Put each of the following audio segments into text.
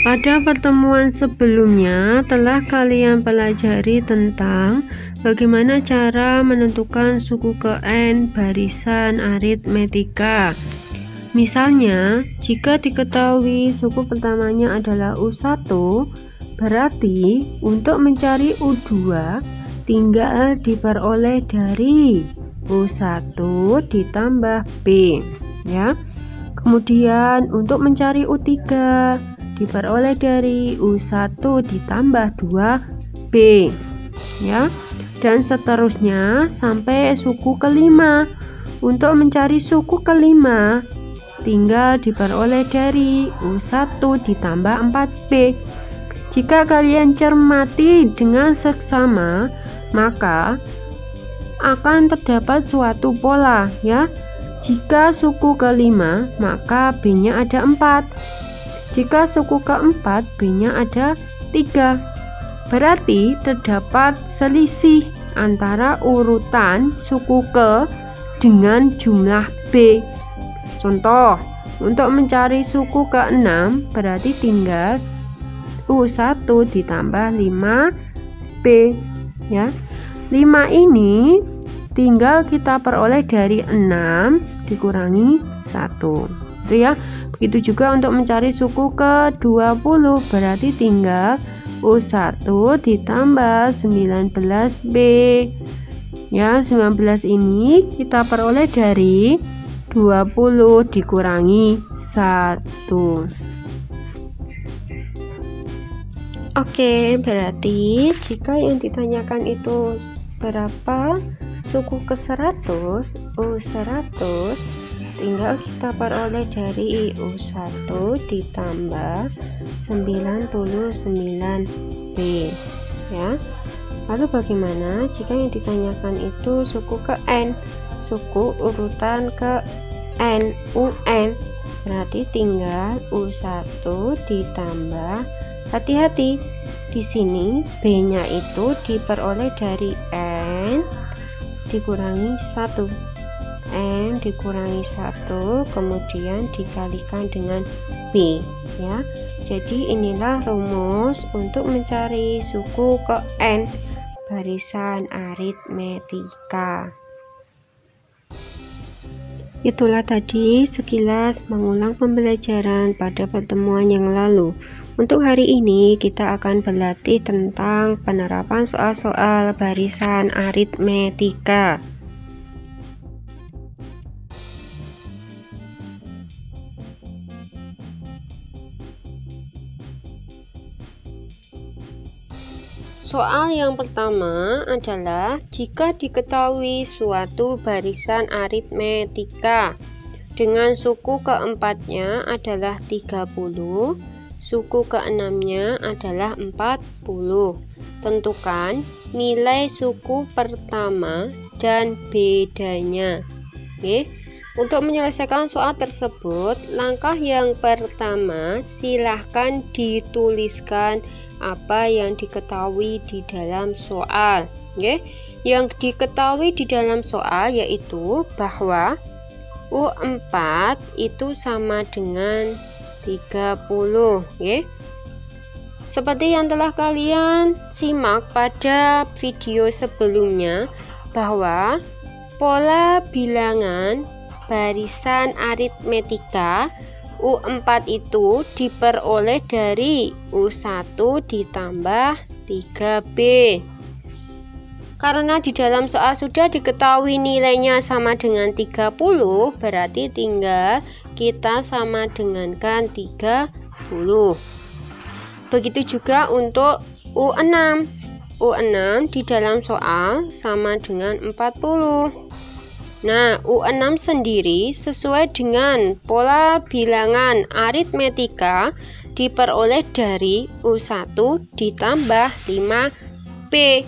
Pada pertemuan sebelumnya telah kalian pelajari tentang bagaimana cara menentukan suku ke N barisan aritmetika. Misalnya, jika diketahui suku pertamanya adalah U1, berarti untuk mencari U2 tinggal diperoleh dari U1 ditambah B, ya. Kemudian untuk mencari U3 diperoleh dari U1 ditambah 2B, ya. Dan seterusnya sampai suku kelima. Untuk mencari suku kelima tinggal diperoleh dari U1 ditambah 4B. Jika kalian cermati dengan seksama, maka akan terdapat suatu pola, ya. Jika suku kelima, maka B-nya ada 4. Jika suku keempat, B-nya ada 3. Berarti terdapat selisih antara urutan suku ke dengan jumlah B. Contoh, untuk mencari suku ke-6 berarti tinggal U1 ditambah 5B, ya. 5 ini tinggal kita peroleh dari 6 dikurangi 1, itu ya. Begitu juga untuk mencari suku ke-20 berarti tinggal U1 ditambah 19B, ya. 19 ini kita peroleh dari 20 dikurangi 1. Oke, berarti jika yang ditanyakan itu berapa suku ke-100, U100, tinggal kita peroleh dari U1 ditambah 99B, ya. Lalu bagaimana jika yang ditanyakan itu suku ke N, suku urutan ke N, UN, berarti tinggal U1 ditambah, hati-hati di sini B-nya itu diperoleh dari N dikurangi 1. N dikurangi 1 kemudian dikalikan dengan B, ya. Jadi inilah rumus untuk mencari suku ke N barisan aritmetika. Itulah tadi sekilas mengulang pembelajaran pada pertemuan yang lalu. Untuk hari ini kita akan berlatih tentang penerapan soal-soal barisan aritmetika. Soal yang pertama adalah jika diketahui suatu barisan aritmetika dengan suku keempatnya adalah 30, suku keenamnya adalah 40. Tentukan nilai suku pertama dan bedanya. Oke. Untuk menyelesaikan soal tersebut, langkah yang pertama silahkan dituliskan apa yang diketahui di dalam soal. Oke. Yang diketahui di dalam soal yaitu bahwa U4 itu sama dengan 30, ya. Seperti yang telah kalian simak pada video sebelumnya, bahwa pola bilangan barisan aritmetika U4 itu diperoleh dari U1 ditambah 3B. Karena di dalam soal sudah diketahui nilainya sama dengan 30, berarti tinggal kita sama dengankan 30. Begitu juga untuk U6. U6 di dalam soal sama dengan 40. Nah, U6 sendiri sesuai dengan pola bilangan aritmetika diperoleh dari U1 ditambah 5B.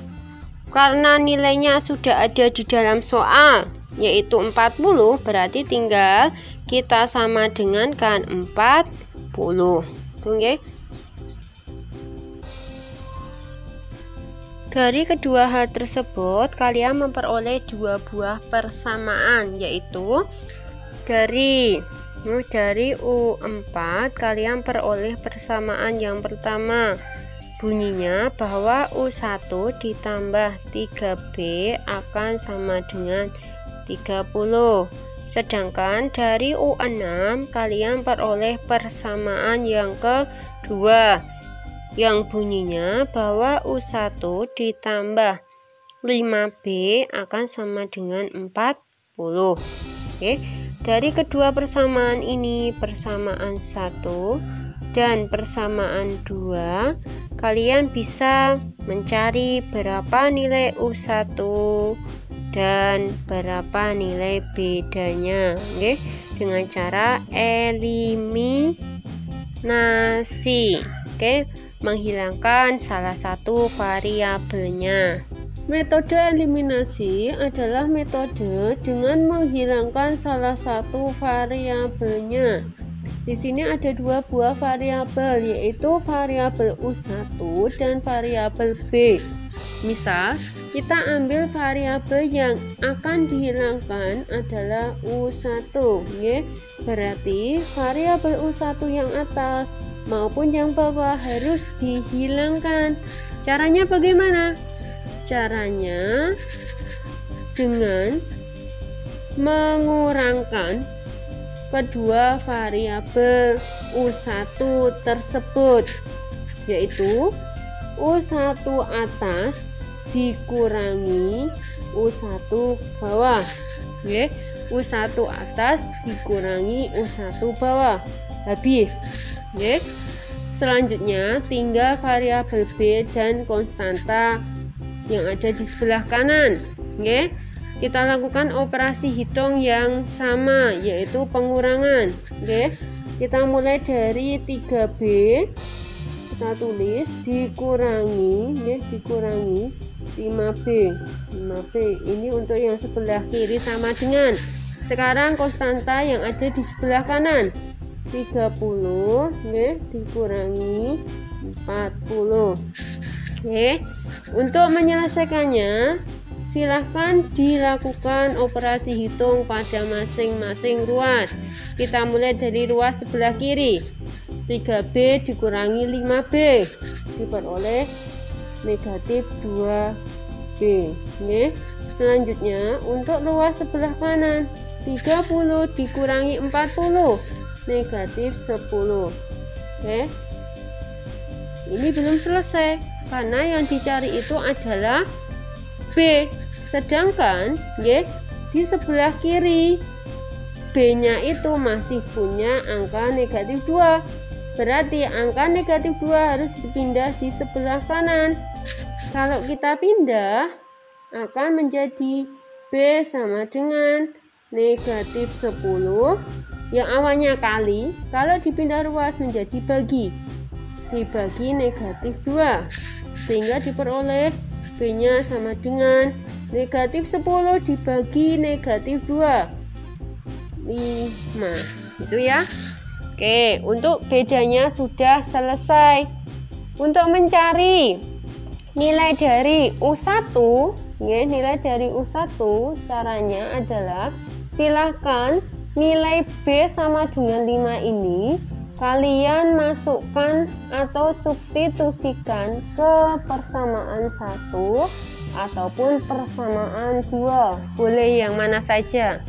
Karena nilainya sudah ada di dalam soal, yaitu 40, berarti tinggal kita sama dengankan 40. Oke. Dari kedua hal tersebut, kalian memperoleh dua buah persamaan, yaitu dari Dari U4 kalian peroleh persamaan yang pertama. Bunyinya bahwa U1 ditambah 3B akan sama dengan 30. Sedangkan dari U6 kalian peroleh persamaan yang kedua, yang bunyinya bahwa U1 ditambah 5B akan sama dengan 40. Oke. Dari kedua persamaan ini, persamaan 1 dan persamaan 2, kalian bisa mencari berapa nilai U1 dan berapa nilai bedanya, oke, dengan cara eliminasi, oke, menghilangkan salah satu variabelnya. Metode eliminasi adalah metode dengan menghilangkan salah satu variabelnya. Di sini ada dua buah variabel, yaitu variabel U1 dan variabel B. Misal, kita ambil variabel yang akan dihilangkan adalah U1, ya. Berarti variabel U1 yang atas maupun yang bawah harus dihilangkan. Caranya bagaimana? Caranya dengan mengurangkan kedua variabel U1 tersebut, yaitu U1 atas dikurangi U1 bawah, oke. U1 atas dikurangi U1 bawah, habis, oke. Selanjutnya tinggal variabel B dan konstanta yang ada di sebelah kanan, oke. Kita lakukan operasi hitung yang sama, yaitu pengurangan, oke. Kita mulai dari 3B, kita tulis dikurangi, ya, dikurangi 5B. Ini untuk yang sebelah kiri sama dengan. Sekarang konstanta yang ada di sebelah kanan, 30, ya, dikurangi 40. Oke, untuk menyelesaikannya silahkan dilakukan operasi hitung pada masing-masing ruas. Kita mulai dari ruas sebelah kiri, 3B dikurangi 5B diperoleh negatif 2B. Oke. Selanjutnya untuk ruas sebelah kanan, 30 dikurangi 40 negatif 10. Oke, ini belum selesai karena yang dicari itu adalah B, sedangkan ya, di sebelah kiri B nya itu masih punya angka negatif 2, berarti angka negatif 2 harus dipindah di sebelah kanan. Kalau kita pindah akan menjadi B sama dengan negatif 10, yang awalnya kali, kalau dipindah ruas menjadi bagi, dibagi negatif 2, sehingga diperoleh B nya sama dengan negatif 10 dibagi negatif 2, 5, gitu ya. Oke, untuk bedanya sudah selesai. Untuk mencari nilai dari U1, ya, nilai dari U1 caranya adalah silahkan nilai B sama dengan 5 ini kalian masukkan atau substitusikan ke persamaan 1 ataupun persamaan 2, boleh yang mana saja.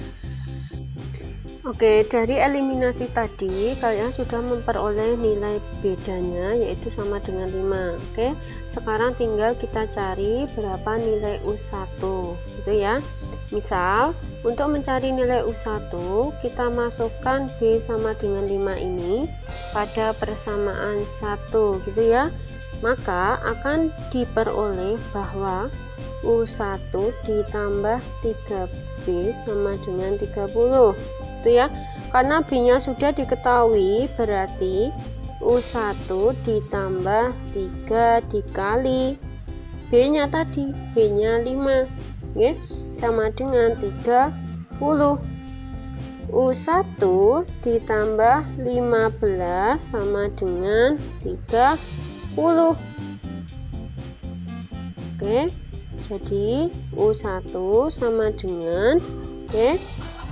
Oke, dari eliminasi tadi kalian sudah memperoleh nilai bedanya, yaitu sama dengan 5. Oke, sekarang tinggal kita cari berapa nilai U1, gitu ya. Misal, untuk mencari nilai U1, kita masukkan B sama dengan 5 ini pada persamaan 1, gitu ya. Maka akan diperoleh bahwa U1 ditambah 3B sama dengan 30, gitu ya. Karena B nya sudah diketahui, berarti U1 ditambah 3 dikali B nya tadi, B nya 5, ya, sama dengan 30. U1 ditambah 15 sama dengan 30. Oke, jadi U1 sama dengan, oke,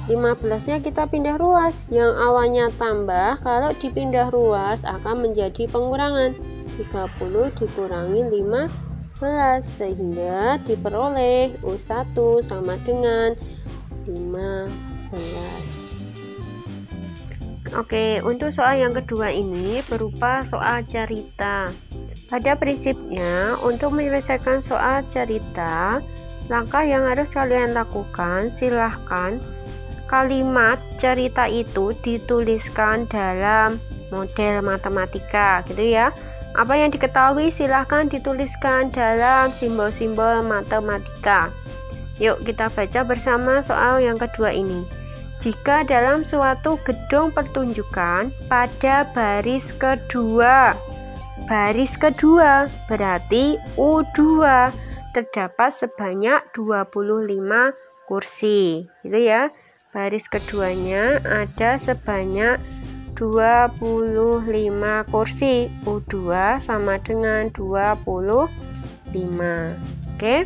15-nya kita pindah ruas. Yang awalnya tambah, kalau dipindah ruas akan menjadi pengurangan. 30 dikurangi 15, sehingga diperoleh U1 sama dengan 15. Oke, untuk soal yang kedua ini berupa soal cerita. Pada prinsipnya, untuk menyelesaikan soal cerita, langkah yang harus kalian lakukan, silahkan kalimat cerita itu dituliskan dalam model matematika, gitu ya. Apa yang diketahui silahkan dituliskan dalam simbol-simbol matematika. Yuk kita baca bersama soal yang kedua ini. Jika dalam suatu gedung pertunjukan pada baris kedua berarti U2 terdapat sebanyak 25 kursi, gitu ya. Baris keduanya ada sebanyak 25 kursi, U2 sama dengan 25. Oke.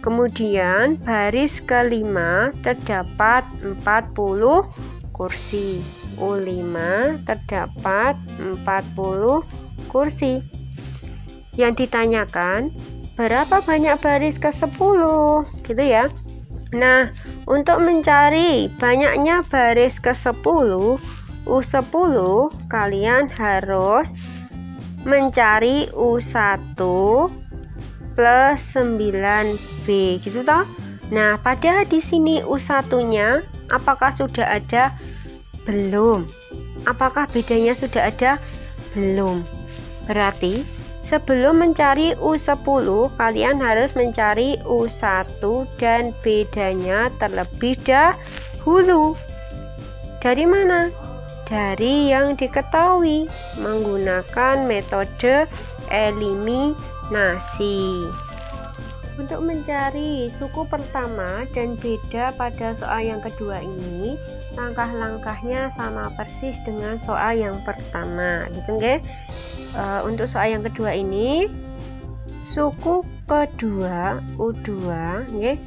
Kemudian baris kelima terdapat 40 kursi, U5 terdapat 40 kursi. Yang ditanyakan berapa banyak baris ke-10, gitu ya. Nah, untuk mencari banyaknya baris ke-10, U10, kalian harus mencari U1 plus 9B, gitu toh. Nah, pada di sini U1-nya apakah sudah ada? Belum. Apakah bedanya sudah ada? Belum. Berarti sebelum mencari U10, kalian harus mencari U1 dan bedanya terlebih dahulu. Dari mana? Dari yang diketahui menggunakan metode eliminasi. Untuk mencari suku pertama dan beda pada soal yang kedua ini, langkah-langkahnya sama persis dengan soal yang pertama, gitu nggih. Untuk soal yang kedua ini, suku kedua U2 nggih,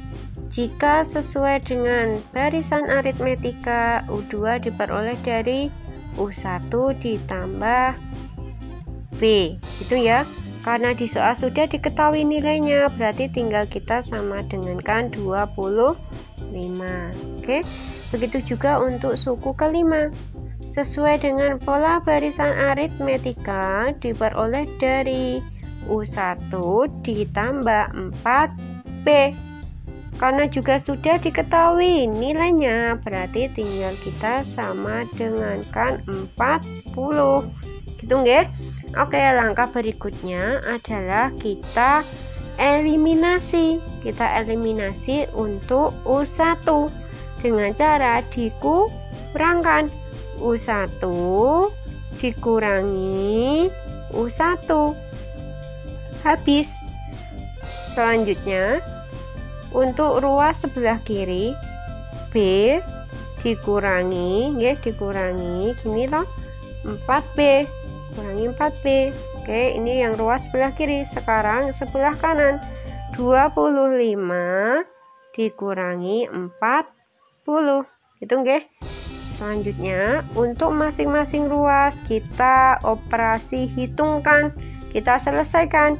jika sesuai dengan barisan aritmetika, U2 diperoleh dari U1 ditambah B, gitu ya. Karena di soal sudah diketahui nilainya, berarti tinggal kita sama dengankan 25. Oke. Begitu juga untuk suku kelima. Sesuai dengan pola barisan aritmetika, diperoleh dari U1 ditambah 4B. Karena juga sudah diketahui nilainya, berarti tinggal kita sama dengankan 40. Gitu nggih? Oke, langkah berikutnya adalah kita eliminasi. Kita eliminasi untuk U1 dengan cara dikurangkan. U1 dikurangi U1. Habis. Selanjutnya, untuk ruas sebelah kiri, B dikurangi, ya, dikurangi gini loh, 4B. Kurangi 4B. Oke, ini yang ruas sebelah kiri. Sekarang sebelah kanan, 25 dikurangi 40. Gitu nggih. Selanjutnya, untuk masing-masing ruas kita operasi hitungkan. Kita selesaikan.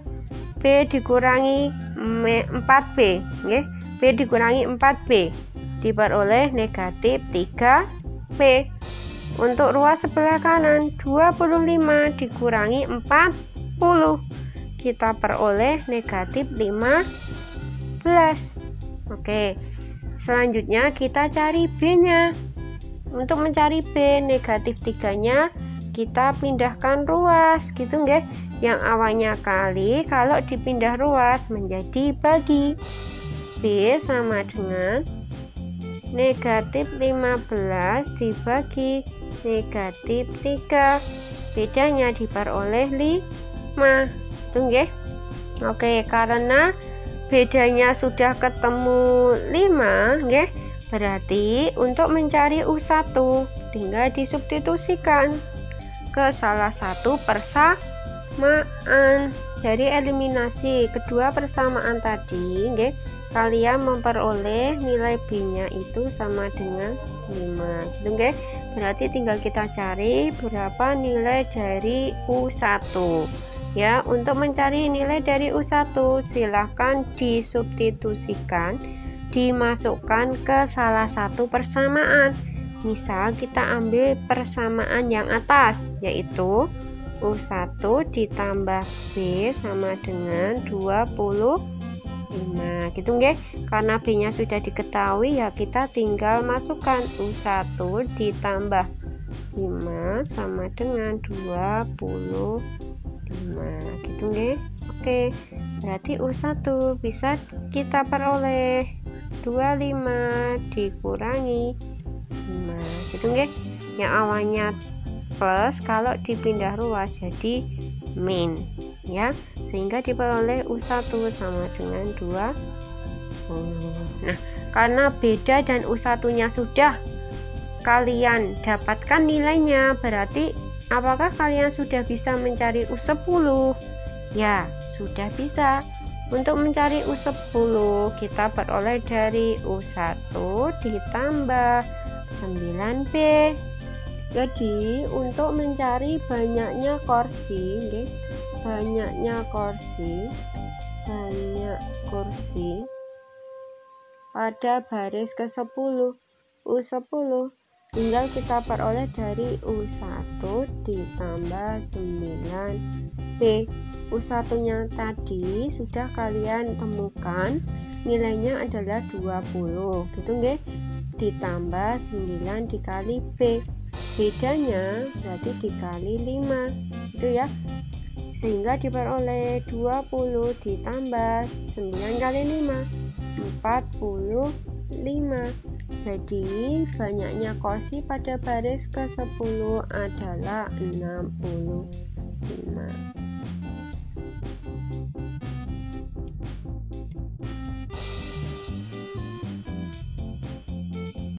B dikurangi 4B, nggih. B dikurangi 4B diperoleh negatif 3B. Untuk ruas sebelah kanan, 25 dikurangi 40, kita peroleh negatif 15. Oke, selanjutnya kita cari B-nya. Untuk mencari B, negatif 3-nya kita pindahkan ruas, gitu nggih. Yang awalnya kali, kalau dipindah ruas menjadi bagi. B sama dengan negatif 15 dibagi negatif 3, bedanya diperoleh 5. Itu nggih. Oke, karena bedanya sudah ketemu 5 nggih, berarti untuk mencari U1 tinggal disubstitusikan ke salah satu persamaan. Dari eliminasi kedua persamaan tadi nggih, kalian memperoleh nilai B-nya itu sama dengan gitu nggih. Berarti tinggal kita cari berapa nilai dari U1 ya. Untuk mencari nilai dari U1 silahkan disubstitusikan, dimasukkan ke salah satu persamaan. Misal kita ambil persamaan yang atas, yaitu U1 ditambah B sama dengan 25 gitu nggih. Karena B nya sudah diketahui ya, kita tinggal masukkan U1 ditambah 5 sama dengan 25 gitu nggih. Oke, berarti U1 bisa kita peroleh 25 dikurangi 5 gitu nggih. Yang awalnya plus kalau dipindah ruas jadi min ya, sehingga diperoleh U1 sama dengan 20. Nah, karena beda dan U1 nya sudah kalian dapatkan nilainya, berarti apakah kalian sudah bisa mencari U10? Ya, sudah bisa. Untuk mencari U10 kita peroleh dari U1 ditambah 9B. Jadi untuk mencari banyaknya kursi, banyaknya kursi pada baris ke-10 U10, tinggal kita peroleh dari U1 ditambah 9B. U1 nya tadi sudah kalian temukan, nilainya adalah 20 gitu nggih, ditambah 9 dikali B, bedanya berarti dikali 5 gitu ya, sehingga diperoleh 20 ditambah 9 kali 5 45. Jadi banyaknya kursi pada baris ke-10 adalah 65.